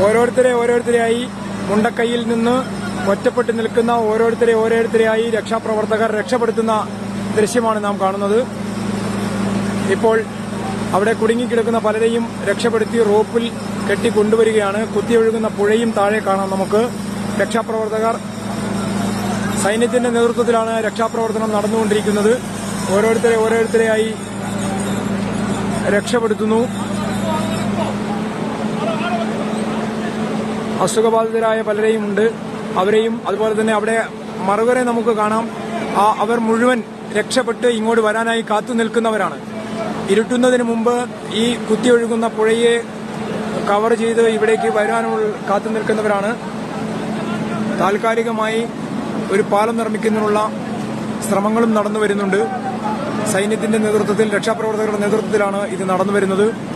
ഓരോരുത്തരെയായി മുണ്ടക്കൈയിൽ നിന്ന് ഒറ്റപ്പെട്ട് നിൽക്കുന്ന ഓരോരുത്തരെയായി രക്ഷാപ്രവർത്തകർ രക്ഷപ്പെടുത്തുന്ന ദൃശ്യമാണ് നാം കാണുന്നത്. ഇപ്പോൾ അവിടെ കുടുങ്ങിക്കിടക്കുന്ന പലരെയും രക്ഷപ്പെടുത്തി റോപ്പിൽ കെട്ടിക്കൊണ്ടുവരികയാണ്. കുത്തിയൊഴുകുന്ന പുഴയും താഴെ കാണാം നമുക്ക്. രക്ഷാപ്രവർത്തകർ സൈന്യത്തിന്റെ നേതൃത്വത്തിലാണ് രക്ഷാപ്രവർത്തനം നടന്നുകൊണ്ടിരിക്കുന്നത്. ഓരോരുത്തരെയായി രക്ഷപ്പെടുത്തുന്നു. അസുഖബാധിതരായ പലരെയും ഉണ്ട്. അവരെയും അതുപോലെ തന്നെ അവിടെ മറുകരെ നമുക്ക് കാണാം. അവർ മുഴുവൻ രക്ഷപ്പെട്ട് ഇങ്ങോട്ട് വരാനായി കാത്തു നിൽക്കുന്നവരാണ്. ഇരുട്ടുന്നതിന് മുമ്പ് ഈ കുത്തിയൊഴുകുന്ന പുഴയെ കവർ ചെയ്ത് ഇവിടേക്ക് വരാനുള്ള കാത്തു നിൽക്കുന്നവരാണ്. താൽക്കാലികമായി ഒരു പാലം നിർമ്മിക്കുന്നതിനുള്ള ശ്രമങ്ങളും നടന്നു വരുന്നുണ്ട്. സൈന്യത്തിന്റെ നേതൃത്വത്തിൽ, രക്ഷാപ്രവർത്തകരുടെ നേതൃത്വത്തിലാണ് ഇത് നടന്നു വരുന്നത്.